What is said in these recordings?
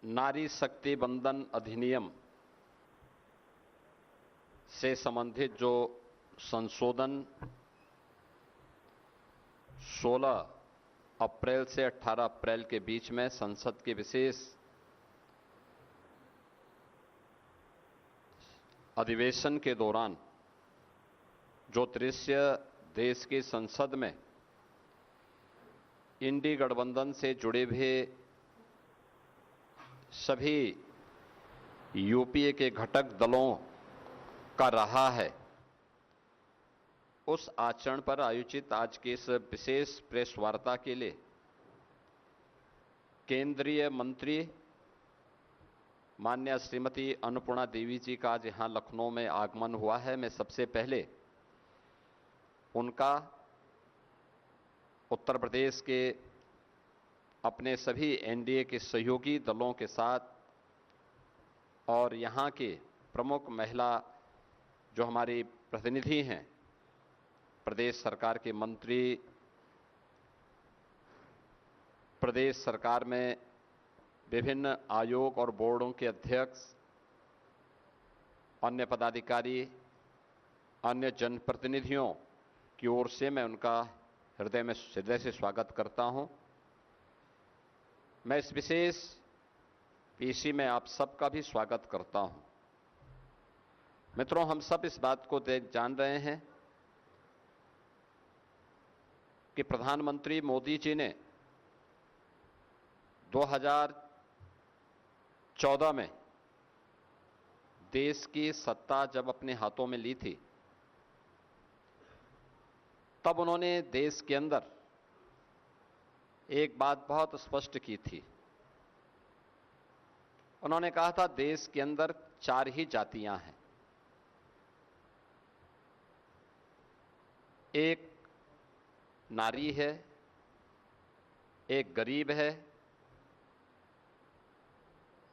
नारी शक्ति वंदन अधिनियम से संबंधित जो संशोधन 16 अप्रैल से 18 अप्रैल के बीच में संसद के विशेष अधिवेशन के दौरान जो दृश्य देश की संसद में इंडी गठबंधन से जुड़े हुए सभी यूपीए के घटक दलों का रहा है, उस आचरण पर आयोजित आज के इस विशेष प्रेस वार्ता के लिए केंद्रीय मंत्री माननीय श्रीमती अन्नपूर्णा देवी जी का आज यहां लखनऊ में आगमन हुआ है। मैं सबसे पहले उनका उत्तर प्रदेश के अपने सभी एनडीए के सहयोगी दलों के साथ और यहां के प्रमुख महिला जो हमारी प्रतिनिधि हैं, प्रदेश सरकार के मंत्री, प्रदेश सरकार में विभिन्न आयोग और बोर्डों के अध्यक्ष, अन्य पदाधिकारी, अन्य जनप्रतिनिधियों की ओर से मैं उनका हृदय से स्वागत करता हूं। मैं इस विशेष पीसी में आप सबका भी स्वागत करता हूं। मित्रों, हम सब इस बात को जान रहे हैं कि प्रधानमंत्री मोदी जी ने 2014 में देश की सत्ता जब अपने हाथों में ली थी, तब उन्होंने देश के अंदर एक बात बहुत स्पष्ट की थी। उन्होंने कहा था देश के अंदर 4 ही जातियां हैं, एक नारी है, एक गरीब है,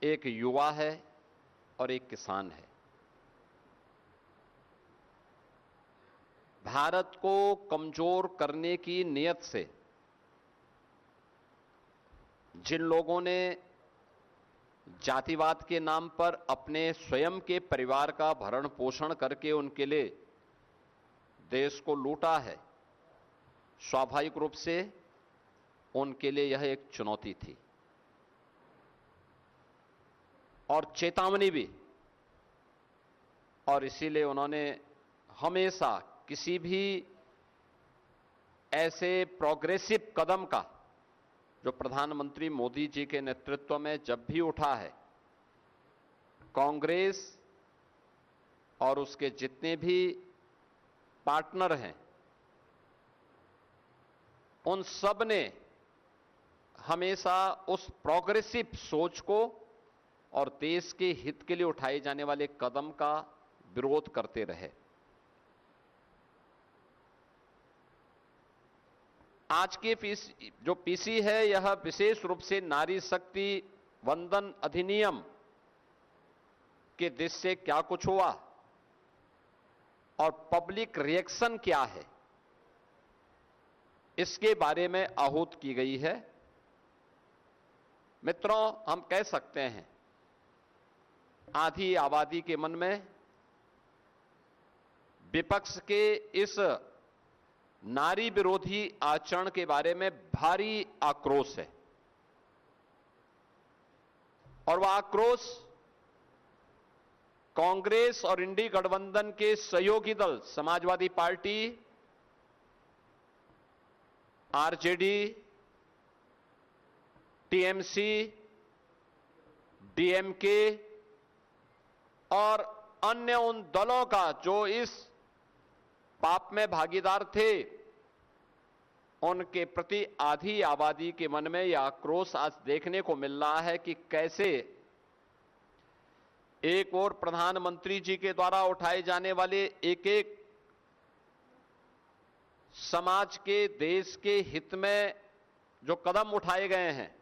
एक युवा है और एक किसान है। भारत को कमजोर करने की नीयत से जिन लोगों ने जातिवाद के नाम पर अपने स्वयं के परिवार का भरण पोषण करके उनके लिए देश को लूटा है, स्वाभाविक रूप से उनके लिए यह एक चुनौती थी और चेतावनी भी। और इसीलिए उन्होंने हमेशा किसी भी ऐसे प्रोग्रेसिव कदम का जो प्रधानमंत्री मोदी जी के नेतृत्व में जब भी उठा है, कांग्रेस और उसके जितने भी पार्टनर हैं, उन सब ने हमेशा उस प्रोग्रेसिव सोच को और देश के हित के लिए उठाए जाने वाले कदम का विरोध करते रहे। आज के जो पीसी है, यह विशेष रूप से नारी शक्ति वंदन अधिनियम के दृष्टि से क्या कुछ हुआ और पब्लिक रिएक्शन क्या है, इसके बारे में आहूत की गई है। मित्रों, हम कह सकते हैं आधी आबादी के मन में विपक्ष के इस नारी विरोधी आचरण के बारे में भारी आक्रोश है और वह आक्रोश कांग्रेस और इंडी गठबंधन के सहयोगी दल Samajwadi party, RJD, TMC, DMK और अन्य उन दलों का जो इस पाप में भागीदार थे, उनके प्रति आधी आबादी के मन में यह आक्रोश आज देखने को मिल रहा है कि कैसे एक और प्रधानमंत्री जी के द्वारा उठाए जाने वाले एक एक समाज के, देश के हित में जो कदम उठाए गए हैं,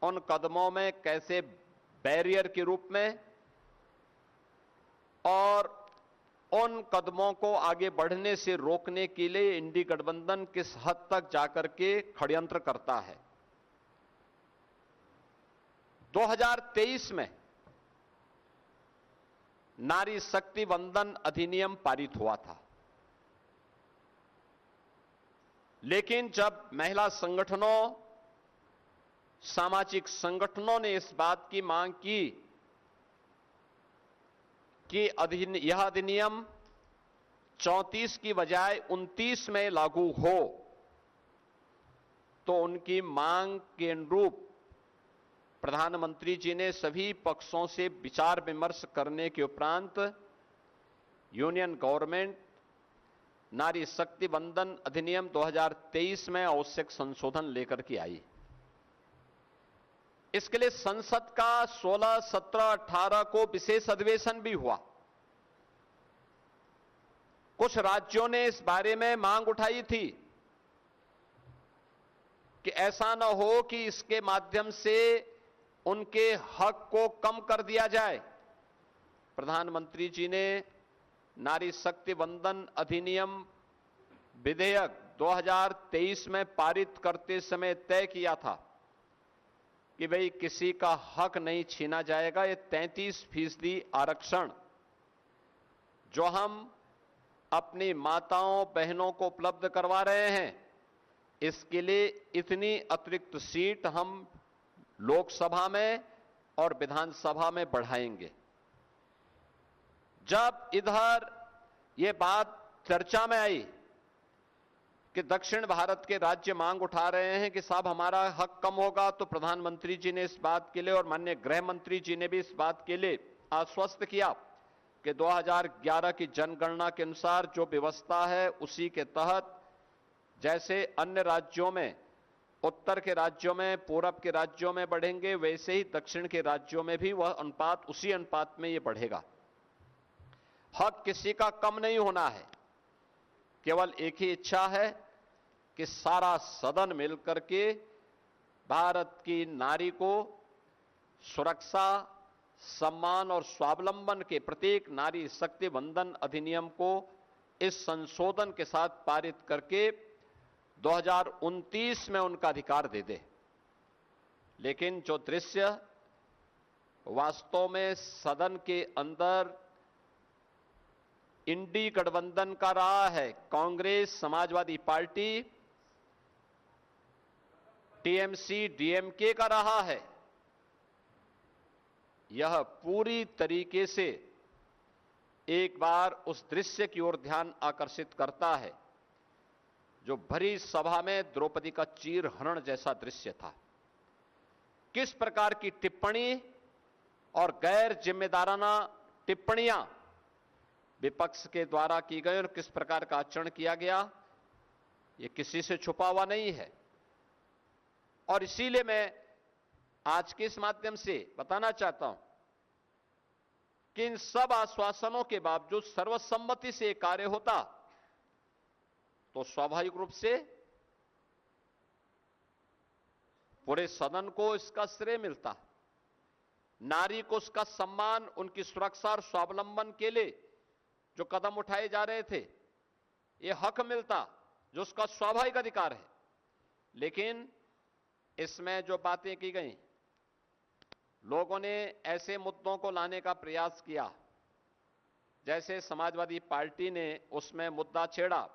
उन कदमों में कैसे बैरियर के रूप में और उन कदमों को आगे बढ़ने से रोकने के लिए इंडी गठबंधन किस हद तक जाकर के षड्यंत्र करता है। 2023 में नारी शक्ति वंदन अधिनियम पारित हुआ था, लेकिन जब महिला संगठनों, सामाजिक संगठनों ने इस बात की मांग की कि यह अधिनियम 34 की बजाय 29 में लागू हो, तो उनकी मांग के अनुरूप प्रधानमंत्री जी ने सभी पक्षों से विचार विमर्श करने के उपरांत यूनियन गवर्नमेंट नारी शक्ति वंदन अधिनियम 2023 में आवश्यक संशोधन लेकर के आई। इसके लिए संसद का 16, 17, 18 को विशेष अधिवेशन भी हुआ। कुछ राज्यों ने इस बारे में मांग उठाई थी कि ऐसा न हो कि इसके माध्यम से उनके हक को कम कर दिया जाए। प्रधानमंत्री जी ने नारी शक्ति वंदन अधिनियम विधेयक 2023 में पारित करते समय तय किया था कि भाई किसी का हक नहीं छीना जाएगा। ये 33% आरक्षण जो हम अपनी माताओं बहनों को उपलब्ध करवा रहे हैं, इसके लिए इतनी अतिरिक्त सीट हम लोकसभा में और विधानसभा में बढ़ाएंगे। जब इधर ये बात चर्चा में आई कि दक्षिण भारत के राज्य मांग उठा रहे हैं कि साहब हमारा हक कम होगा, तो प्रधानमंत्री जी ने इस बात के लिए और माननीय गृह मंत्री जी ने भी इस बात के लिए आश्वस्त किया कि 2011 की जनगणना के अनुसार जो व्यवस्था है उसी के तहत जैसे अन्य राज्यों में, उत्तर के राज्यों में, पूरब के राज्यों में बढ़ेंगे, वैसे ही दक्षिण के राज्यों में भी वह अनुपात उसी अनुपात में यह बढ़ेगा। हक किसी का कम नहीं होना है, केवल एक ही इच्छा है कि सारा सदन मिलकर के भारत की नारी को सुरक्षा, सम्मान और स्वावलंबन के प्रतीक नारी शक्ति वंदन अधिनियम को इस संशोधन के साथ पारित करके 2029 में उनका अधिकार दे दे। लेकिन जो दृश्य वास्तव में सदन के अंदर इंडी गठबंधन का रहा है, Congress, Samajwadi party, TMC, DMK का रहा है, यह पूरी तरीके से एक बार उस दृश्य की ओर ध्यान आकर्षित करता है जो भरी सभा में द्रौपदी का चीरहरण जैसा दृश्य था। किस प्रकार की टिप्पणी और गैर जिम्मेदाराना टिप्पणियां विपक्ष के द्वारा की गई और किस प्रकार का आचरण किया गया, यह किसी से छुपा हुआ नहीं है। और इसीलिए मैं आज के इस माध्यम से बताना चाहता हूं कि इन सब आश्वासनों के बावजूद सर्वसम्मति से कार्य होता तो स्वाभाविक रूप से पूरे सदन को इसका श्रेय मिलता, नारी को उसका सम्मान, उनकी सुरक्षा और स्वावलंबन के लिए जो कदम उठाए जा रहे थे यह हक मिलता जो उसका स्वाभाविक अधिकार है। लेकिन इसमें जो बातें की गई, लोगों ने ऐसे मुद्दों को लाने का प्रयास किया, जैसे समाजवादी पार्टी ने उसमें मुद्दा छेड़ा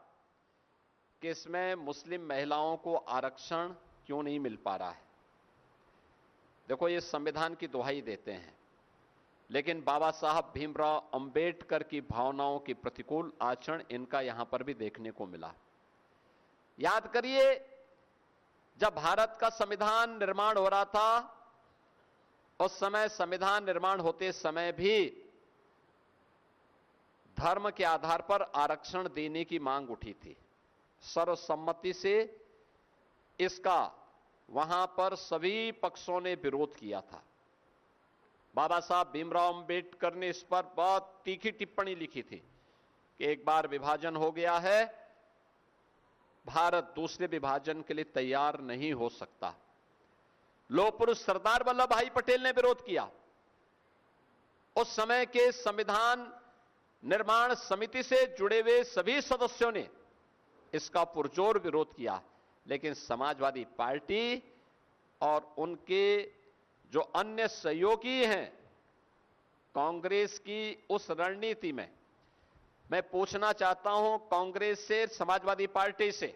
कि इसमें मुस्लिम महिलाओं को आरक्षण क्यों नहीं मिल पा रहा है। देखो, ये संविधान की दुहाई देते हैं, लेकिन बाबा साहब भीमराव अंबेडकर की भावनाओं की प्रतिकूल आचरण इनका यहां पर भी देखने को मिला। याद करिए, जब भारत का संविधान निर्माण हो रहा था, उस समय संविधान निर्माण होते समय भी धर्म के आधार पर आरक्षण देने की मांग उठी थी। सर्वसम्मति से इसका वहां पर सभी पक्षों ने विरोध किया था। बाबा साहब भीमराव अंबेडकर ने इस पर बहुत तीखी टिप्पणी लिखी थी कि एक बार विभाजन हो गया है, भारत दूसरे विभाजन के लिए तैयार नहीं हो सकता। लोह पुरुष सरदार वल्लभ भाई पटेल ने विरोध किया। उस समय के संविधान निर्माण समिति से जुड़े हुए सभी सदस्यों ने इसका पुरजोर विरोध किया, लेकिन समाजवादी पार्टी और उनके जो अन्य सहयोगी हैं कांग्रेस की उस रणनीति में, मैं पूछना चाहता हूं कांग्रेस से, समाजवादी पार्टी से,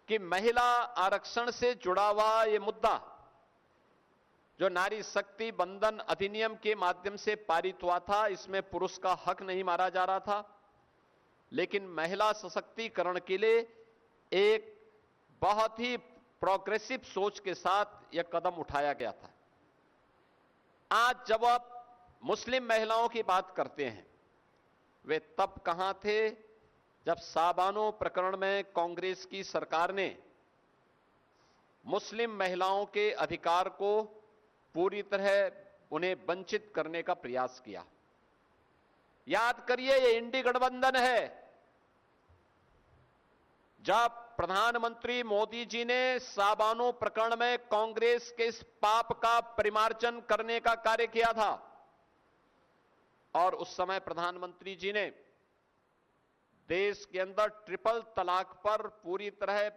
कि महिला आरक्षण से जुड़ा हुआ यह मुद्दा जो नारी शक्ति बंधन अधिनियम के माध्यम से पारित हुआ था, इसमें पुरुष का हक नहीं मारा जा रहा था, लेकिन महिला सशक्तिकरण के लिए एक बहुत ही प्रोग्रेसिव सोच के साथ यह कदम उठाया गया था। आज जब आप मुस्लिम महिलाओं की बात करते हैं, वे तब कहां थे जब साबानो प्रकरण में कांग्रेस की सरकार ने मुस्लिम महिलाओं के अधिकार को पूरी तरह उन्हें वंचित करने का प्रयास किया। याद करिए, ये इंडी गठबंधन है। जब प्रधानमंत्री मोदी जी ने साबानो प्रकरण में कांग्रेस के इस पाप का परिमार्जन करने का कार्य किया था और उस समय प्रधानमंत्री जी ने देश के अंदर ट्रिपल तलाक पर पूरी तरह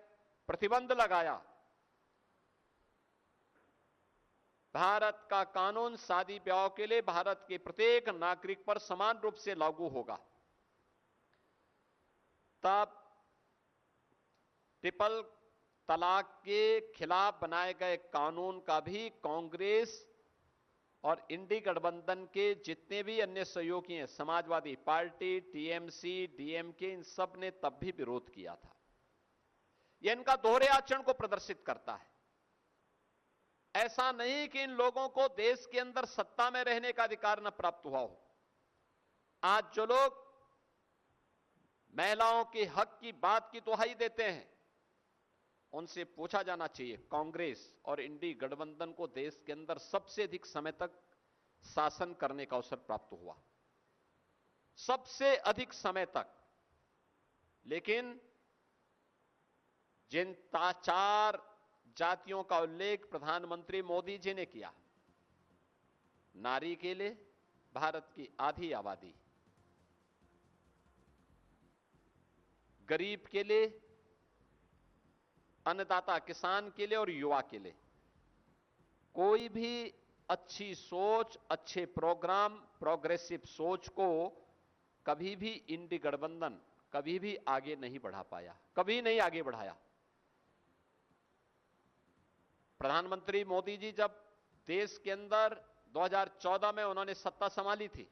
प्रतिबंध लगाया। भारत का कानून शादी ब्याह के लिए भारत के प्रत्येक नागरिक पर समान रूप से लागू होगा। तब ट्रिपल तलाक के खिलाफ बनाए गए कानून का भी कांग्रेस और इंडी गठबंधन के जितने भी अन्य सहयोगी हैं, समाजवादी पार्टी, टीएमसी, डीएमके, इन सब ने तब भी विरोध किया था। यह इनका दोहरे आचरण को प्रदर्शित करता है। ऐसा नहीं कि इन लोगों को देश के अंदर सत्ता में रहने का अधिकार न प्राप्त हुआ हो। आज जो लोग महिलाओं के हक की बात की दुहाई देते हैं, उनसे पूछा जाना चाहिए, कांग्रेस और इंडी गठबंधन को देश के अंदर सबसे अधिक समय तक शासन करने का अवसर प्राप्त हुआ, सबसे अधिक समय तक। लेकिन जिन चार जातियों का उल्लेख प्रधानमंत्री मोदी जी ने किया, नारी के लिए भारत की आधी आबादी, गरीब के लिए, अन्नदाता किसान के लिए और युवा के लिए, कोई भी अच्छी सोच, अच्छे प्रोग्राम, प्रोग्रेसिव सोच को कभी भी इंडी गठबंधन कभी भी आगे नहीं बढ़ा पाया, कभी नहीं आगे बढ़ाया। प्रधानमंत्री मोदी जी जब देश के अंदर 2014 में उन्होंने सत्ता संभाली थी,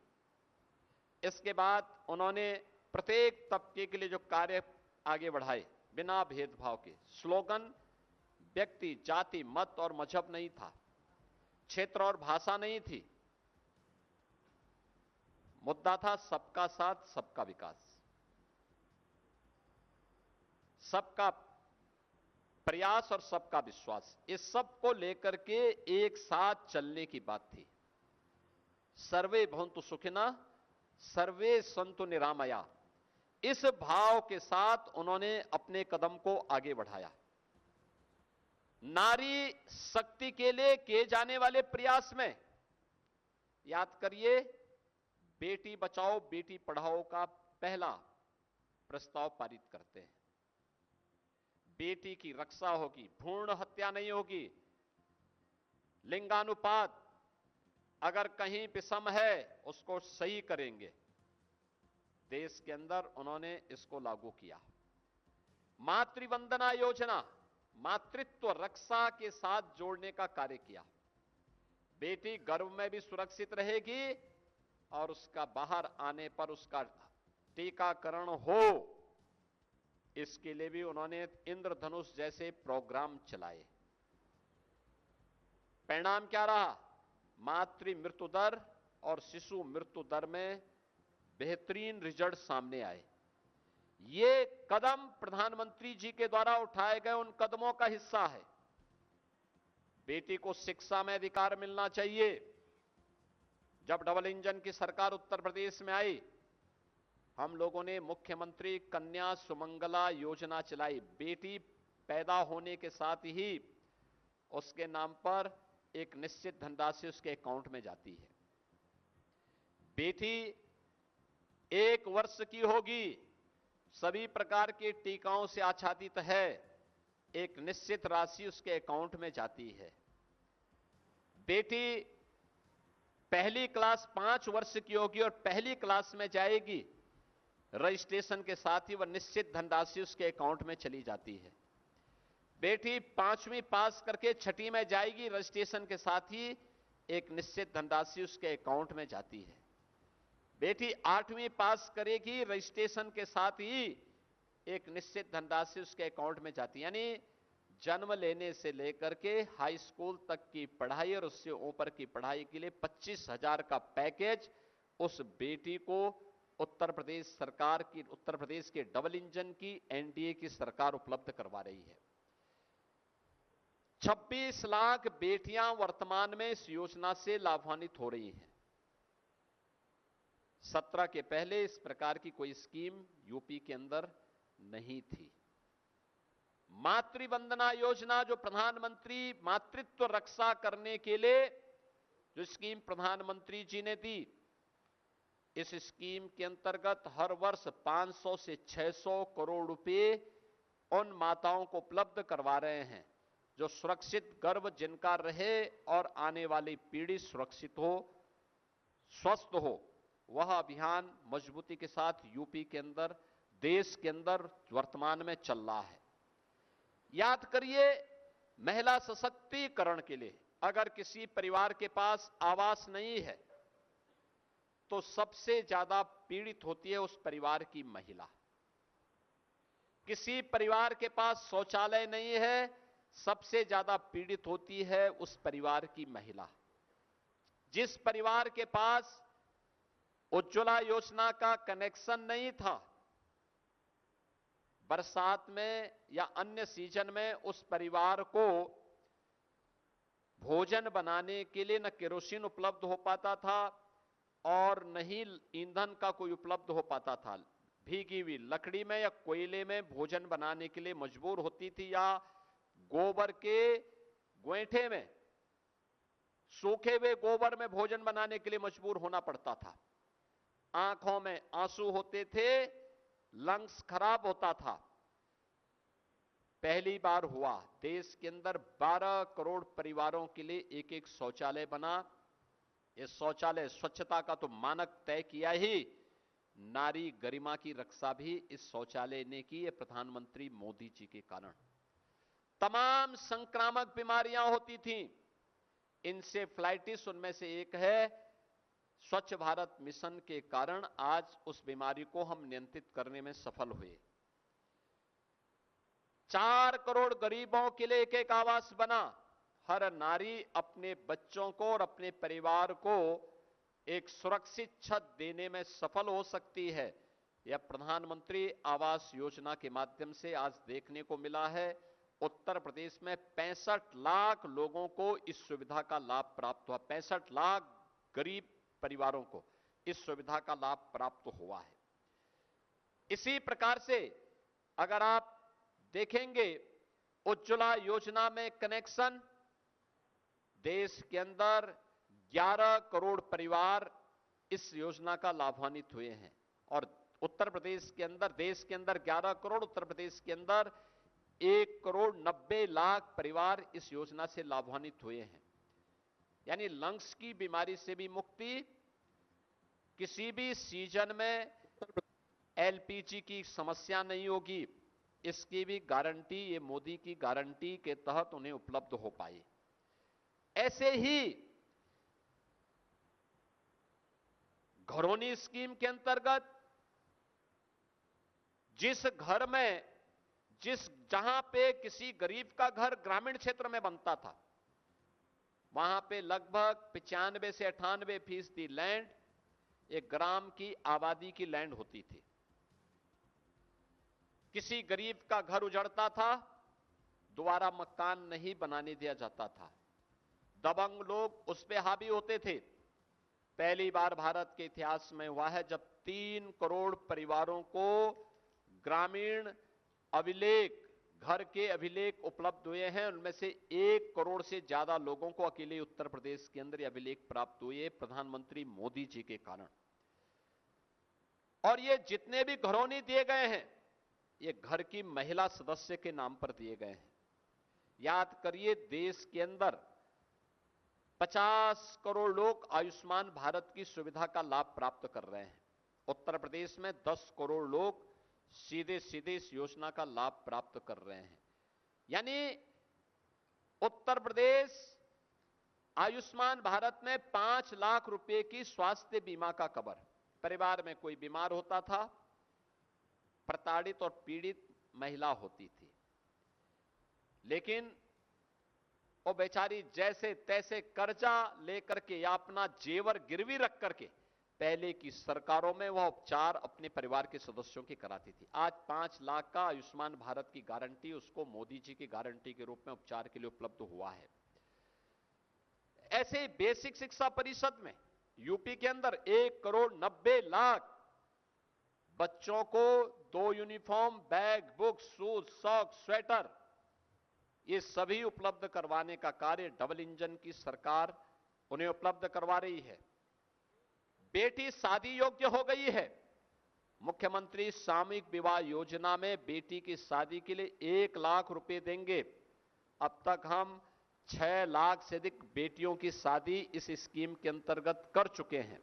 इसके बाद उन्होंने प्रत्येक तबके के लिए जो कार्य आगे बढ़ाए, बिना भेदभाव के, स्लोगन व्यक्ति, जाति, मत और मजहब नहीं था, क्षेत्र और भाषा नहीं थी, मुद्दा था सबका साथ, सबका विकास, सबका प्रयास और सबका विश्वास। इस सब को लेकर के एक साथ चलने की बात थी। सर्वे भवन्तु सुखिनः, सर्वे सन्तु निरामया, इस भाव के साथ उन्होंने अपने कदम को आगे बढ़ाया। नारी शक्ति के लिए किए जाने वाले प्रयास में याद करिए, बेटी बचाओ बेटी पढ़ाओ का पहला प्रस्ताव पारित करते हैं। बेटी की रक्षा होगी, भ्रूण हत्या नहीं होगी, लिंगानुपात अगर कहीं विषम है उसको सही करेंगे। देश के अंदर उन्होंने इसको लागू किया। मातृवंदना योजना मातृत्व रक्षा के साथ जोड़ने का कार्य किया। बेटी गर्भ में भी सुरक्षित रहेगी और उसका बाहर आने पर उसका टीकाकरण हो, इसके लिए भी उन्होंने इंद्रधनुष जैसे प्रोग्राम चलाए। परिणाम क्या रहा? मातृ मृत्यु दर और शिशु मृत्यु दर में बेहतरीन रिजल्ट सामने आए। ये कदम प्रधानमंत्री जी के द्वारा उठाए गए उन कदमों का हिस्सा है। बेटी को शिक्षा में अधिकार मिलना चाहिए। जब डबल इंजन की सरकार उत्तर प्रदेश में आई, हम लोगों ने मुख्यमंत्री कन्या सुमंगला योजना चलाई। बेटी पैदा होने के साथ ही उसके नाम पर एक निश्चित धनराशि उसके अकाउंट में जाती है। बेटी 1 वर्ष की होगी, सभी प्रकार के टीकाओं से आच्छादित है, एक निश्चित राशि उसके अकाउंट में जाती है। बेटी पहली क्लास 5 वर्ष की होगी और पहली क्लास में जाएगी, रजिस्ट्रेशन के साथ ही वह निश्चित धनराशि उसके अकाउंट में चली जाती है। बेटी 5वीं पास करके 6ठी में जाएगी, रजिस्ट्रेशन के साथ ही एक निश्चित धनराशि उसके अकाउंट में जाती है। बेटी 8वीं पास करेगी, रजिस्ट्रेशन के साथ ही एक निश्चित धनराशि उसके अकाउंट में जाती है। यानी जन्म लेने से लेकर के हाई स्कूल तक की पढ़ाई और उससे ऊपर की पढ़ाई के लिए 25,000 का पैकेज उस बेटी को उत्तर प्रदेश सरकार की, उत्तर प्रदेश के डबल इंजन की एनडीए की सरकार उपलब्ध करवा रही है। 26 लाख बेटियां वर्तमान में इस योजना से लाभान्वित हो रही हैं। 17 के पहले इस प्रकार की कोई स्कीम यूपी के अंदर नहीं थी। मातृवंदना योजना, जो प्रधानमंत्री मातृत्व रक्षा करने के लिए जो स्कीम प्रधानमंत्री जी ने दी, इस स्कीम के अंतर्गत हर वर्ष 500 से 600 करोड़ रुपए उन माताओं को उपलब्ध करवा रहे हैं जो सुरक्षित गर्भ जिनका रहे और आने वाली पीढ़ी सुरक्षित हो, स्वस्थ हो। वह अभियान मजबूती के साथ यूपी के अंदर, देश के अंदर वर्तमान में चल रहा है। याद करिए, महिला सशक्तिकरण के लिए अगर किसी परिवार के पास आवास नहीं है तो सबसे ज्यादा पीड़ित होती है उस परिवार की महिला। किसी परिवार के पास शौचालय नहीं है, सबसे ज्यादा पीड़ित होती है उस परिवार की महिला। जिस परिवार के पास उज्ज्वला योजना का कनेक्शन नहीं था, बरसात में या अन्य सीजन में उस परिवार को भोजन बनाने के लिए न केरोसिन उपलब्ध हो पाता था और न ही ईंधन का कोई उपलब्ध हो पाता था। भीगी हुई लकड़ी में या कोयले में भोजन बनाने के लिए मजबूर होती थी, या गोबर के गोईठे में, सूखे हुए गोबर में भोजन बनाने के लिए मजबूर होना पड़ता था। आंखों में आंसू होते थे, लंग्स खराब होता था। पहली बार हुआ देश के अंदर 12 करोड़ परिवारों के लिए एक एक शौचालय बना। इस शौचालय स्वच्छता का तो मानक तय किया ही, नारी गरिमा की रक्षा भी इस शौचालय ने की है प्रधानमंत्री मोदी जी के कारण। तमाम संक्रामक बीमारियां होती थीं, इंसेफ्लाइटिस उनमें से एक है। स्वच्छ भारत मिशन के कारण आज उस बीमारी को हम नियंत्रित करने में सफल हुए। 4 करोड़ गरीबों के लिए एक एक आवास बना। हर नारी अपने बच्चों को और अपने परिवार को एक सुरक्षित छत देने में सफल हो सकती है। यह प्रधानमंत्री आवास योजना के माध्यम से आज देखने को मिला है। उत्तर प्रदेश में 65 लाख लोगों को इस सुविधा का लाभ प्राप्त हुआ। 65 लाख गरीब परिवारों को इस सुविधा का लाभ प्राप्त हुआ है। इसी प्रकार से अगर आप देखेंगे, उज्ज्वला योजना में कनेक्शन, देश के अंदर 11 करोड़ परिवार इस योजना का लाभान्वित हुए हैं। और उत्तर प्रदेश के अंदर, देश के अंदर 11 करोड़, उत्तर प्रदेश के अंदर 1 करोड़ 90 लाख परिवार इस योजना से लाभान्वित हुए हैं। यानी लंग्स की बीमारी से भी मुक्ति, किसी भी सीजन में एलपीजी की समस्या नहीं होगी, इसकी भी गारंटी ये मोदी की गारंटी के तहत उन्हें उपलब्ध हो पाई। ऐसे ही घरौनी स्कीम के अंतर्गत जिस घर में, जहां पे किसी गरीब का घर ग्रामीण क्षेत्र में बनता था, वहां पे लगभग 95 से 98% लैंड एक ग्राम की आबादी की लैंड होती थी। किसी गरीब का घर उजड़ता था, दोबारा मकान नहीं बनाने दिया जाता था। दबंग लोग उस पे हावी होते थे। पहली बार भारत के इतिहास में हुआ है जब 3 करोड़ परिवारों को ग्रामीण अभिलेख, घर के अभिलेख उपलब्ध हुए हैं। उनमें से 1 करोड़ से ज्यादा लोगों को अकेले उत्तर प्रदेश के अंदर अभिलेख प्राप्त हुए प्रधानमंत्री मोदी जी के कारण। और ये जितने भी घरौनी दिए गए हैं, ये घर की महिला सदस्य के नाम पर दिए गए हैं। याद करिए, देश के अंदर 50 करोड़ लोग आयुष्मान भारत की सुविधा का लाभ प्राप्त कर रहे हैं। उत्तर प्रदेश में 10 करोड़ लोग सीधे सीधे इस योजना का लाभ प्राप्त कर रहे हैं। यानी उत्तर प्रदेश आयुष्मान भारत में 5 लाख रुपए की स्वास्थ्य बीमा का कवर। परिवार में कोई बीमार होता था, प्रताड़ित और पीड़ित महिला होती थी, लेकिन वो बेचारी जैसे तैसे कर्जा लेकर के या अपना जेवर गिरवी रख करके पहले की सरकारों में वह उपचार अपने परिवार के सदस्यों की कराती थी। आज 5 लाख का आयुष्मान भारत की गारंटी उसको मोदी जी की गारंटी के रूप में उपचार के लिए उपलब्ध हुआ है। ऐसे बेसिक शिक्षा परिषद में यूपी के अंदर 1 करोड़ 90 लाख बच्चों को 2 uniform, bag, book, shoes, socks, sweater, ये सभी उपलब्ध करवाने का कार्य डबल इंजन की सरकार उन्हें उपलब्ध करवा रही है। बेटी शादी योग्य हो गई है। मुख्यमंत्री सामूहिक विवाह योजना में बेटी की शादी के लिए 1 लाख रुपए देंगे। अब तक हम 6 लाख से अधिक बेटियों की शादी इस स्कीम के अंतर्गत कर चुके हैं।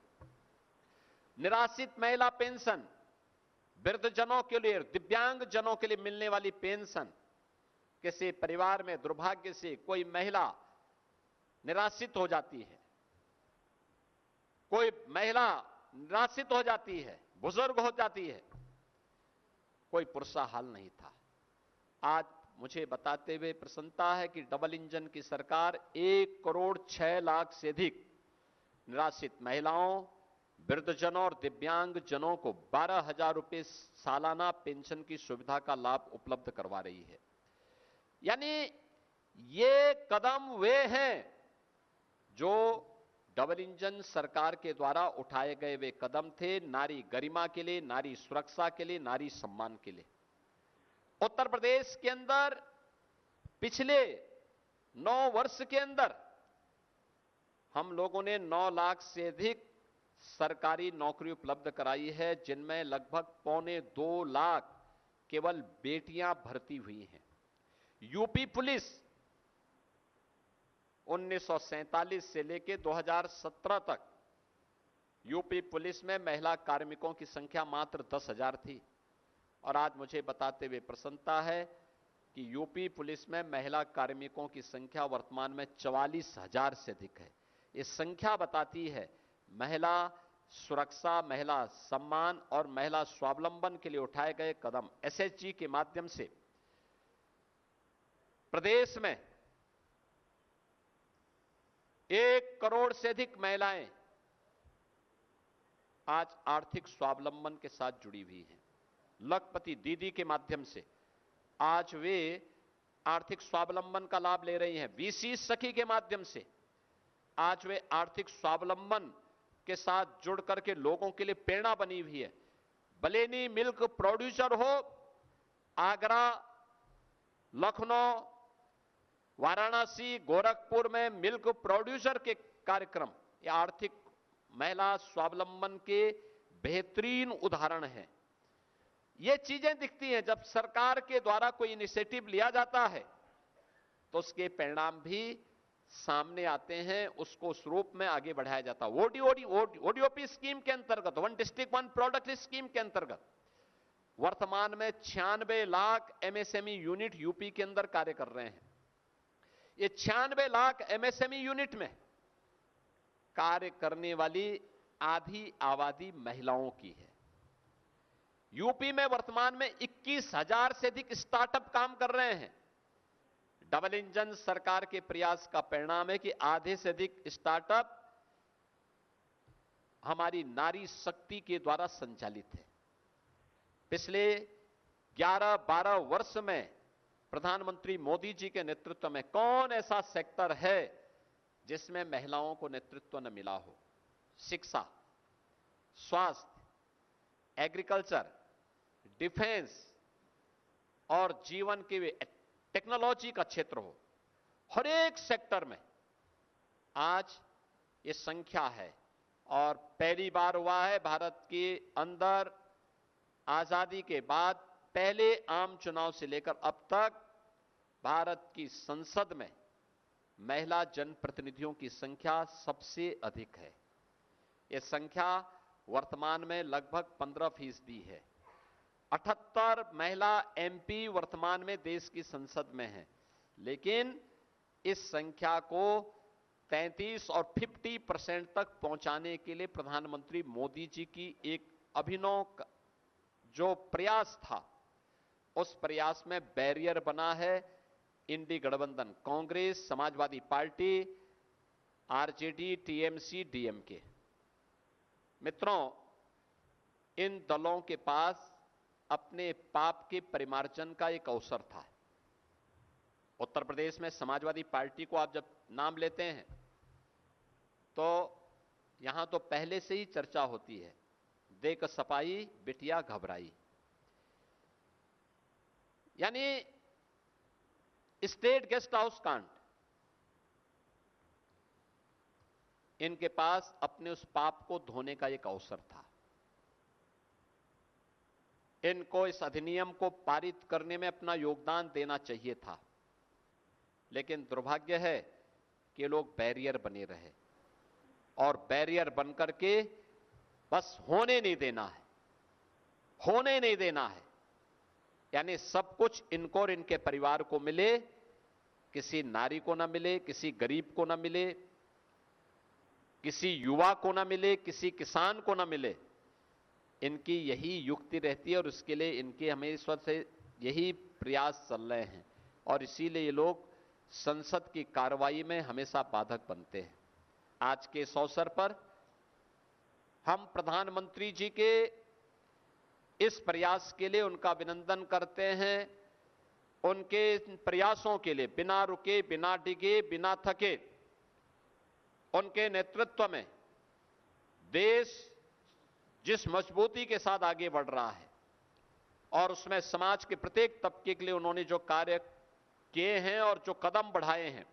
निराश्रित महिला पेंशन, वृद्धजनों के लिए, दिव्यांग जनों के लिए मिलने वाली पेंशन, किसी परिवार में दुर्भाग्य से कोई महिला निराश्रित हो जाती है, कोई महिला निराश्रित हो जाती है, बुजुर्ग हो जाती है, कोई पुरसा हाल नहीं था। आज मुझे बताते हुए प्रसन्नता है कि डबल इंजन की सरकार 1 करोड़ 6 लाख से अधिक निराश्रित महिलाओं, वृद्धजनों और दिव्यांग जनों को 12,000 रुपए सालाना पेंशन की सुविधा का लाभ उपलब्ध करवा रही है। यानी ये कदम वे हैं जो डबल इंजन सरकार के द्वारा उठाए गए वे कदम थे नारी गरिमा के लिए, नारी सुरक्षा के लिए, नारी सम्मान के लिए। उत्तर प्रदेश के अंदर पिछले 9 वर्ष के अंदर हम लोगों ने 9 लाख से अधिक सरकारी नौकरी उपलब्ध कराई है, जिनमें लगभग 1.25 लाख केवल बेटियां भर्ती हुई हैं। यूपी पुलिस 1947 से लेकर 2017 तक यूपी पुलिस में महिला कार्मिकों की संख्या मात्र 10,000 थी, और आज मुझे बताते हुए प्रसन्नता है कि यूपी पुलिस में महिला कार्मिकों की संख्या वर्तमान में 44,000 से अधिक है। ये संख्या बताती है महिला सुरक्षा, महिला सम्मान और महिला स्वावलंबन के लिए उठाए गए कदम। एसएचजी के माध्यम से प्रदेश में 1 करोड़ से अधिक महिलाएं आज आर्थिक स्वावलंबन के साथ जुड़ी हुई हैं। लखपति दीदी के माध्यम से आज वे आर्थिक स्वावलंबन का लाभ ले रही हैं। वीसी सखी के माध्यम से आज वे आर्थिक स्वावलंबन के साथ जुड़ करके लोगों के लिए प्रेरणा बनी हुई है। बलेनी मिल्क प्रोड्यूसर हो, आगरा, लखनऊ, वाराणसी, गोरखपुर में मिल्क प्रोड्यूसर के कार्यक्रम ये आर्थिक महिला स्वावलंबन के बेहतरीन उदाहरण हैं। ये चीजें दिखती हैं जब सरकार के द्वारा कोई इनिशिएटिव लिया जाता है तो उसके परिणाम भी सामने आते हैं, उसको उस रूप में आगे बढ़ाया जाता है। ओडीओपी स्कीम के अंतर्गत, 1 डिस्ट्रिक्ट 1 प्रोडक्ट स्कीम के अंतर्गत वर्तमान में 96 लाख एमएसएमई यूनिट यूपी के अंदर कार्य कर रहे हैं। ये 96 लाख एमएसएमई यूनिट में कार्य करने वाली आधी आबादी महिलाओं की है। यूपी में वर्तमान में 21,000 से अधिक स्टार्टअप काम कर रहे हैं। डबल इंजन सरकार के प्रयास का परिणाम है कि आधे से अधिक स्टार्टअप हमारी नारी शक्ति के द्वारा संचालित है। पिछले 11-12 वर्ष में प्रधानमंत्री मोदी जी के नेतृत्व में कौन ऐसा सेक्टर है जिसमें महिलाओं को नेतृत्व न मिला हो? शिक्षा, स्वास्थ्य, एग्रीकल्चर, डिफेंस और जीवन के टेक्नोलॉजी का क्षेत्र हो, हर एक सेक्टर में आज ये संख्या है। और पहली बार हुआ है भारत के अंदर आजादी के बाद पहले आम चुनाव से लेकर अब तक भारत की संसद में महिला जनप्रतिनिधियों की संख्या सबसे अधिक है। यह संख्या वर्तमान में लगभग 15% है। 78 महिला एमपी वर्तमान में देश की संसद में हैं, लेकिन इस संख्या को 33 और 50% तक पहुंचाने के लिए प्रधानमंत्री मोदी जी की एक अभिनव जो प्रयास था, उस प्रयास में बैरियर बना है इंडी गठबंधन, Congress, Samajwadi party, RJD, TMC, DMK. मित्रों, इन दलों के पास अपने पाप के परिमार्जन का एक अवसर था। उत्तर प्रदेश में समाजवादी पार्टी को आप जब नाम लेते हैं तो यहां तो पहले से ही चर्चा होती है, देख सपाई बिटिया घबराई। यानी स्टेट गेस्ट हाउस कांड, इनके पास अपने उस पाप को धोने का एक अवसर था। इनको इस अधिनियम को पारित करने में अपना योगदान देना चाहिए था, लेकिन दुर्भाग्य है कि लोग बैरियर बने रहे और बैरियर बनकर के बस होने नहीं देना है, होने नहीं देना है। यानी सब कुछ इनको और इनके परिवार को मिले, किसी नारी को ना मिले, किसी गरीब को ना मिले, किसी युवा को ना मिले, किसी किसान को ना मिले। इनकी यही युक्ति रहती है और उसके लिए इनके हमेशा से यही प्रयास चल रहे हैं और इसीलिए ये लोग संसद की कार्रवाई में हमेशा बाधक बनते हैं। आज के इस अवसर पर हम प्रधानमंत्री जी के इस प्रयास के लिए उनका अभिनंदन करते हैं। उनके प्रयासों के लिए बिना रुके, बिना डिगे, बिना थके, उनके नेतृत्व में देश जिस मजबूती के साथ आगे बढ़ रहा है और उसमें समाज के प्रत्येक तबके के लिए उन्होंने जो कार्य किए हैं और जो कदम बढ़ाए हैं,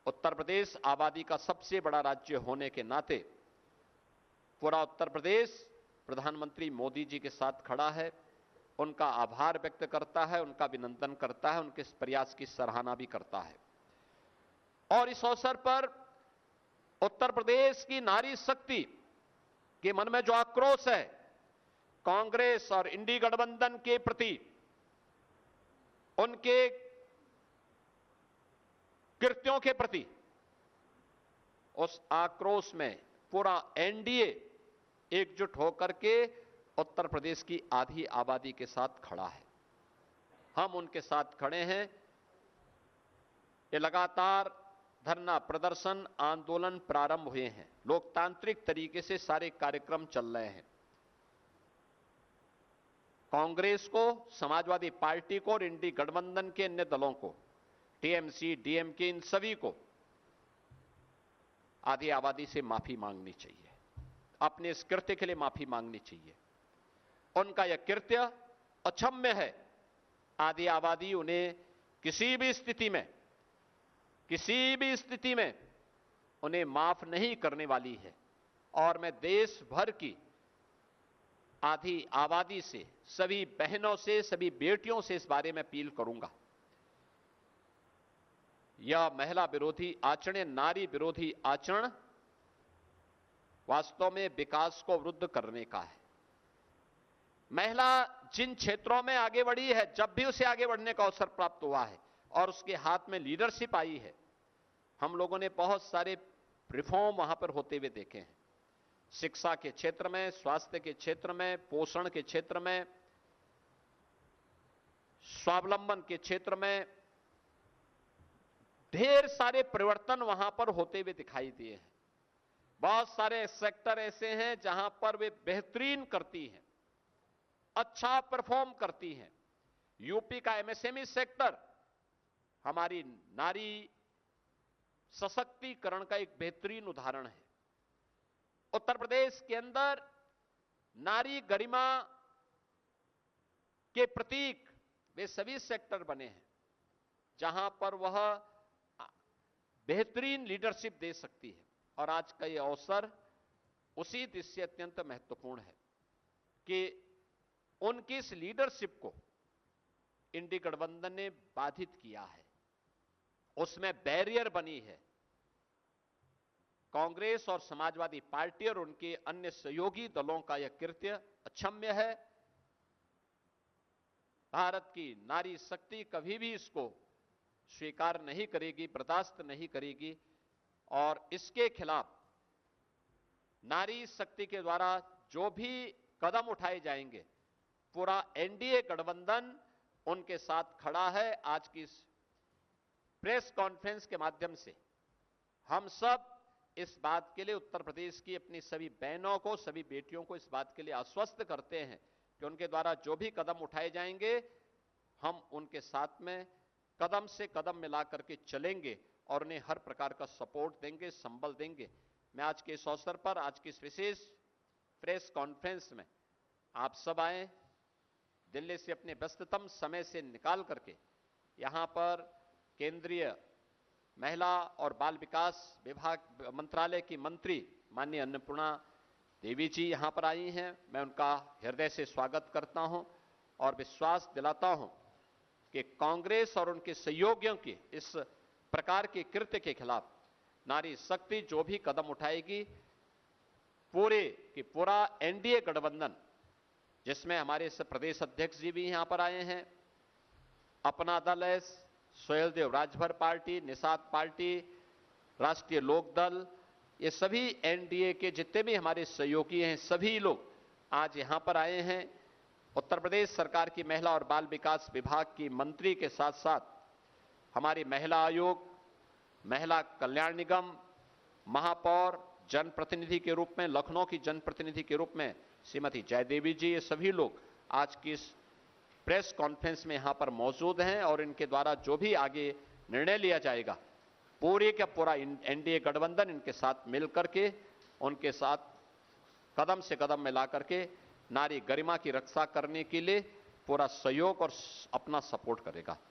उत्तर प्रदेश आबादी का सबसे बड़ा राज्य होने के नाते पूरा उत्तर प्रदेश प्रधानमंत्री मोदी जी के साथ खड़ा है, उनका आभार व्यक्त करता है, उनका अभिनंदन करता है, उनके इस प्रयास की सराहना भी करता है। और इस अवसर पर उत्तर प्रदेश की नारी शक्ति के मन में जो आक्रोश है कांग्रेस और इंडी गठबंधन के प्रति, उनके कृत्यों के प्रति, उस आक्रोश में पूरा एनडीए एकजुट होकर के उत्तर प्रदेश की आधी आबादी के साथ खड़ा है। हम उनके साथ खड़े हैं। ये लगातार धरना प्रदर्शन आंदोलन प्रारंभ हुए हैं, लोकतांत्रिक तरीके से सारे कार्यक्रम चल रहे हैं। कांग्रेस को, समाजवादी पार्टी को और इंडी गठबंधन के अन्य दलों को, टीएमसी, डीएमके, इन सभी को आधी आबादी से माफी मांगनी चाहिए, अपने इस कृत्य के लिए माफी मांगनी चाहिए। उनका यह कृत्य अक्षम्य है। आधी आबादी उन्हें किसी भी स्थिति में उन्हें माफ नहीं करने वाली है और मैं देश भर की आधी आबादी से, सभी बहनों से, सभी बेटियों से इस बारे में अपील करूंगा। यह महिला विरोधी आचरण, नारी विरोधी आचरण वास्तव में विकास को अवरुद्ध करने का है। महिला जिन क्षेत्रों में आगे बढ़ी है, जब भी उसे आगे बढ़ने का अवसर प्राप्त हुआ है और उसके हाथ में लीडरशिप आई है, हम लोगों ने बहुत सारे रिफॉर्म वहां पर होते हुए देखे हैं। शिक्षा के क्षेत्र में, स्वास्थ्य के क्षेत्र में, पोषण के क्षेत्र में, स्वावलंबन के क्षेत्र में ढेर सारे परिवर्तन वहां पर होते हुए दिखाई दिए हैं। बहुत सारे सेक्टर ऐसे हैं जहां पर वे बेहतरीन करती हैं, अच्छा परफॉर्म करती हैं। यूपी का एमएसएमई सेक्टर हमारी नारी सशक्तिकरण का एक बेहतरीन उदाहरण है। उत्तर प्रदेश के अंदर नारी गरिमा के प्रतीक वे सभी सेक्टर बने हैं जहां पर वह बेहतरीन लीडरशिप दे सकती है। और आज का यह अवसर उसी दृष्टि से अत्यंत महत्वपूर्ण है कि उनकी इस लीडरशिप को इंडी गठबंधन ने बाधित किया है, उसमें बैरियर बनी है। कांग्रेस और समाजवादी पार्टी और उनके अन्य सहयोगी दलों का यह कृत्य अक्षम्य है। भारत की नारी शक्ति कभी भी इसको स्वीकार नहीं करेगी, बर्दाश्त नहीं करेगी और इसके खिलाफ नारी शक्ति के द्वारा जो भी कदम उठाए जाएंगे, पूरा एनडीए गठबंधन उनके साथ खड़ा है। आज की इस प्रेस कॉन्फ्रेंस के माध्यम से हम सब इस बात के लिए उत्तर प्रदेश की अपनी सभी बहनों को, सभी बेटियों को इस बात के लिए आश्वस्त करते हैं कि उनके द्वारा जो भी कदम उठाए जाएंगे, हम उनके साथ में कदम से कदम मिला करके चलेंगे और उन्हें हर प्रकार का सपोर्ट देंगे, संबल देंगे। मैं आज के इस अवसर पर, आज की इस विशेष प्रेस कॉन्फ्रेंस में आप सब आए, दिल्ली से अपने व्यस्ततम समय से निकाल करके यहां पर केंद्रीय महिला और बाल विकास विभाग मंत्रालय की मंत्री माननीय अन्नपूर्णा देवी जी यहां पर आई हैं। मैं उनका हृदय से स्वागत करता हूं और विश्वास दिलाता हूं कि कांग्रेस और उनके सहयोगियों के इस प्रकार के कृत्य के खिलाफ नारी शक्ति जो भी कदम उठाएगी, पूरा एनडीए गठबंधन, जिसमें हमारे प्रदेश अध्यक्ष जी भी यहां पर आए हैं, अपना दल है, सोहेलदेव राजभर पार्टी, निषाद पार्टी, राष्ट्रीय लोक दल, ये सभी एनडीए के जितने भी हमारे सहयोगी हैं, सभी लोग आज यहां पर आए हैं। उत्तर प्रदेश सरकार की महिला और बाल विकास विभाग की मंत्री के साथ साथ हमारी महिला आयोग, महिला कल्याण निगम, महापौर, जनप्रतिनिधि के रूप में, लखनऊ की जनप्रतिनिधि के रूप में श्रीमती जयदेवी जी, ये सभी लोग आज की इस प्रेस कॉन्फ्रेंस में यहां पर मौजूद हैं और इनके द्वारा जो भी आगे निर्णय लिया जाएगा, पूरे का पूरा एनडीए गठबंधन इनके साथ मिलकर के, उनके साथ कदम से कदम मिला करके नारी गरिमा की रक्षा करने के लिए पूरा सहयोग और अपना सपोर्ट करेगा।